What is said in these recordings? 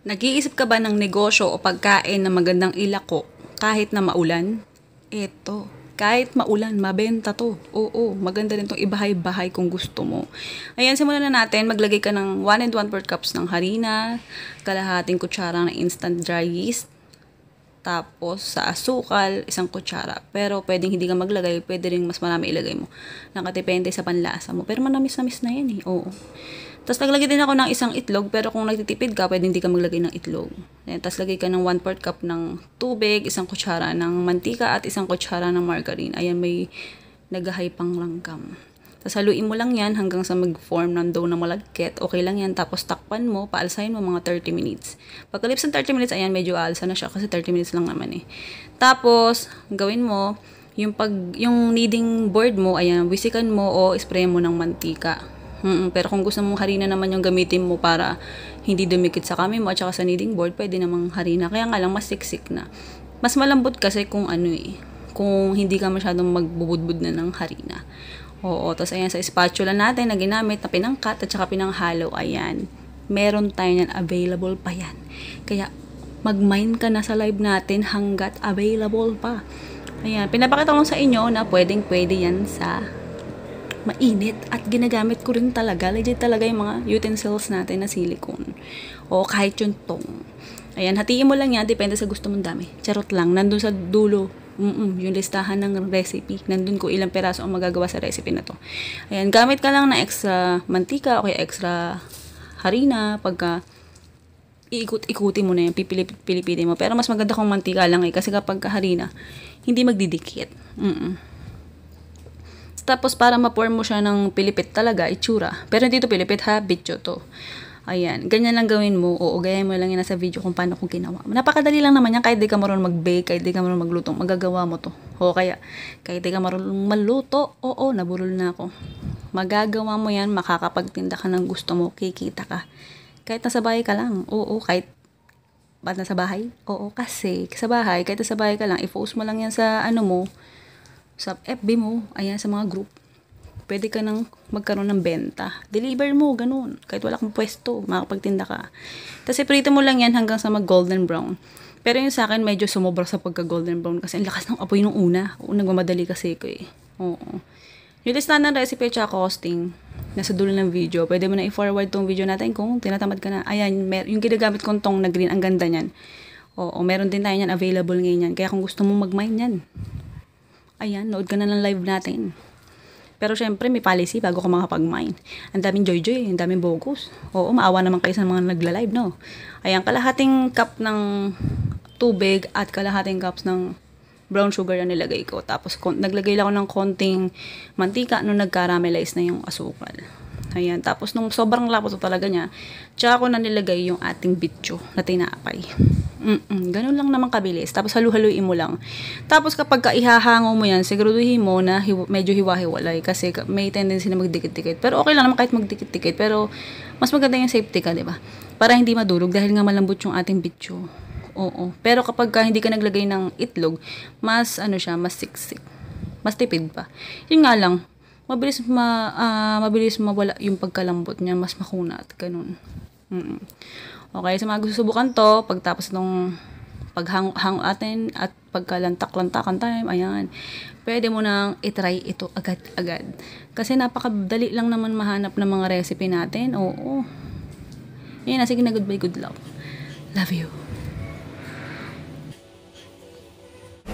Nag-iisip ka ba ng negosyo o pagkain na magandang ilako kahit na maulan? Eto, kahit maulan, mabenta to. Oo, maganda rin tong ibahay-bahay kung gusto mo. Ayan, simulan na natin. Maglagay ka ng 1 and 1/4 cups ng harina, kalahating kutsara ng instant dry yeast, tapos sa asukal, 1 kutsara. Pero pwedeng hindi ka maglagay, pwede rin mas marami ilagay mo. Nakadepende sa panlasa mo. Pero manamis-namis na yan eh, oo. Tapos naglagay din ako ng isang itlog, pero kung nagtitipid ka, pwede hindi ka maglagay ng itlog. Ayan, tapos lagay ka ng 1/4 cup ng tubig, 1 kutsara ng mantika, at 1 kutsara ng margarine. Ayan, may nagahay pang langgam. Tapos haluin mo lang yan hanggang sa mag-form ng dough na malagkit. Okay lang yan. Tapos takpan mo, paalsahin mo mga 30 minutes. Pagkalips ng 30 minutes, ayan, medyo aalsa na siya kasi 30 minutes lang naman eh. Tapos, gawin mo, yung kneading board mo, ayan, wisikan mo o spray mo ng mantika. Pero kung gusto mong harina naman yung gamitin mo para hindi dumikit sa kami mo at saka sa kneading board, pwede namang harina. Kaya nga lang, mas siksik na. Mas malambot kasi kung kung hindi ka masyadong magbubudbud na ng harina. Oo, tapos ayan sa spatula natin na ginamit na pinangkat at saka pinanghalo, ayan. Meron tayo yan, available pa yan. Kaya mag-mine ka na sa live natin hanggat available pa. Ayan, pinapakita ko sa inyo na pwedeng-pwede yan sa mainit at ginagamit ko rin talaga, legit talaga yung mga utensils natin na silicone o kahit yung tong. Ayan, hatiin mo lang yan, depende sa gusto mong dami. Charot lang, nandun sa dulo yung listahan ng recipe, nandun ko ilang peraso ang magagawa sa recipe na to. Ayan, gamit ka lang na extra mantika o kaya extra harina pagka iikot-ikuti mo na yan, pipilipitin mo. Pero mas maganda kung mantika lang kasi kapag harina, hindi magdidikit. Tapos para ma-pour mo siya ng pilipit talaga, itsura. Pero hindi to pilipit ha, bitcho to. Ayan, ganyan lang gawin mo. Oo, gaya mo lang yan sa video kung paano ko ginawa. Napakadali lang naman yan, kahit di ka marunong mag-bake, kahit di ka marunong magluto, magagawa mo to. O kaya, kahit di ka marunong maluto, oo, nabulol na ako. Magagawa mo yan, makakapagtinda ka ng gusto mo, kikita ka. Kahit nasa bahay ka lang, oo, kahit ba't nasa bahay? Oo, kasi sa bahay, kahit nasa bahay ka lang, i-post mo lang yan sa sa FB mo, ayan, sa mga group, pwede ka nang magkaroon ng benta. Deliver mo, ganun. Kahit wala kang pwesto, makapagtinda ka. Tapos iprito mo lang yan hanggang sa mag-golden brown. Pero yung sa akin, medyo sumobra sa pagka-golden brown kasi ang lakas ng apoy nung una. Nagmamadali kasi ko eh. Oo. Yung listahan ng recipe at costing, nasa dulo ng video. Pwede mo na i-forward tong video natin kung tinatamad ka na. Ayan, yung ginagamit kong tong na green, ang ganda niyan. Oo, meron din tayo yan, available ngayon yan. Kaya kung gusto mong mag-mine yan, ayan, nood ka na ng live natin. Pero syempre, may policy bago ka makapag-mine. Ang daming joy-joy, ang daming bogus. Oo, maawa naman kayo sa mga nagla-live, no? Ayan, kalahating cup ng tubig at kalahating cups ng brown sugar na nilagay ko. Tapos, naglagay lang ako ng konting mantika nung nag-caramelize na yung asukal. Ayan, tapos nung sobrang lapot talaga niya, tsaka ko na nilagay yung ating bitcho na tinapay. Ganun lang naman kabilis. Tapos halu-haluin mo lang. Tapos kapag ihahango mo yan, siguraduhin mo na medyo hiwa-hiwalay kasi may tendency na magdikit-dikit. Pero okay lang naman kahit magdikit-dikit. Pero mas maganda yung safety ka, di ba? Para hindi madurog dahil nga malambot yung ating bitcho. Oo. Pero kapag hindi ka naglagay ng itlog, mas mas siksik. Mas tipid pa. Yun nga lang, mabilis mawala yung pagkalambot niya, mas makunat, ganun. Okay, sa mga gusto subukan to, pagtapos ng paghang atin at pagkalantak-lantakan time, ayan, pwede mo nang itry ito agad-agad. Kasi napakadali lang naman mahanap ng mga recipe natin. Oo. Ayan, sige na, goodbye, good luck. Love you.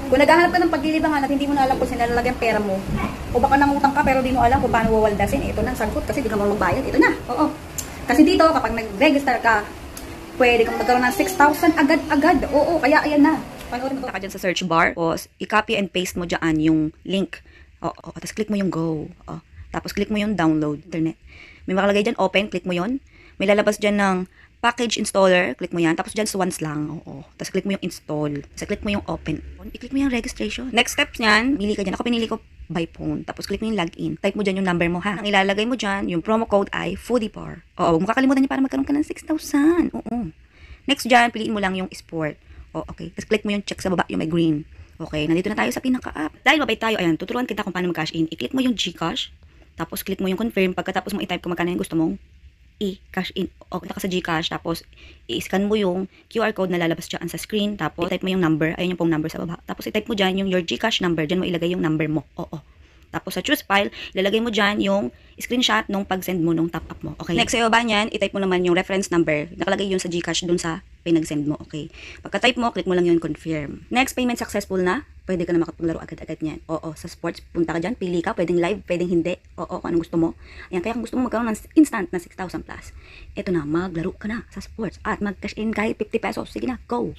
Kung naghahanap ka ng paglilibangan at hindi mo na alam kung sinalalagyan pera mo, o baka nangutang ka pero di mo alam kung paano wawaldasin, ito na ang sagot kasi di ka marunong magbayad. Ito na, oo. Kasi dito, kapag nag-register ka, pwede kang magkaroon ng 6,000 agad-agad. Oo, kaya ayan na. Panoorin mo ito. Dyan sa search bar, o i-copy and paste mo dyan yung link. Oo, tapos click mo yung go. Oo. Tapos click mo yung download, internet. May makalagay dyan, open, click mo yon. May lalabas dyan ng package installer, click mo yan. Tapos dyan sa once lang. Oo. Tapos click mo yung install. Tapos click mo yung open. I-click mo yung registration. Next step niyan, pili ka dyan. Ako pinili ko by phone. Tapos click mo yung login. Type mo dyan yung number mo ha. Ang ilalagay mo dyan, yung promo code ay FoodiePar. Oo. Huwag mo kakalimutan niya para magkaroon ka ng 6,000. Oo. Next dyan, piliin mo lang yung sport. O, okay. Tapos click mo yung check sa baba, yung may green. Okay. Nandito na tayo sa pinaka-app. Dahil mabait tayo, ayan, tuturuan kita kung paano mag-cash in. I-click mo yung GCash. Tapos click mo yung confirm. Pagkatapos mo i-type kung magkano yung gusto mong i-cash in. O, kita ka sa GCash, tapos i-scan mo yung QR code na lalabas dyan sa screen, tapos i-type mo yung number, ayun yung pong number sa baba. Tapos i-type mo dyan yung your GCash number, dyan mo ilagay yung number mo. Oo. Tapos sa choose file, ilalagay mo dyan yung screenshot nung pag-send mo nung top up mo. Okay. Next, sa ibaba niyan, i-type mo naman yung reference number. Nakalagay yun sa GCash dun sa pinag-send mo. Okay. Pagka-type mo, click mo lang yun confirm. Next, payment successful na. Pwede ka na makapaglaro agad-agad niyan. Oo, sa sports, punta ka dyan, pili ka, pwedeng live, pwedeng hindi. Oo, kung anong gusto mo. Ayan, kaya kung gusto mo magkaroon ng instant na 6,000 plus, eto na, maglaro ka na sa sports at mag-cash in kahit 50 pesos. Sige na, go!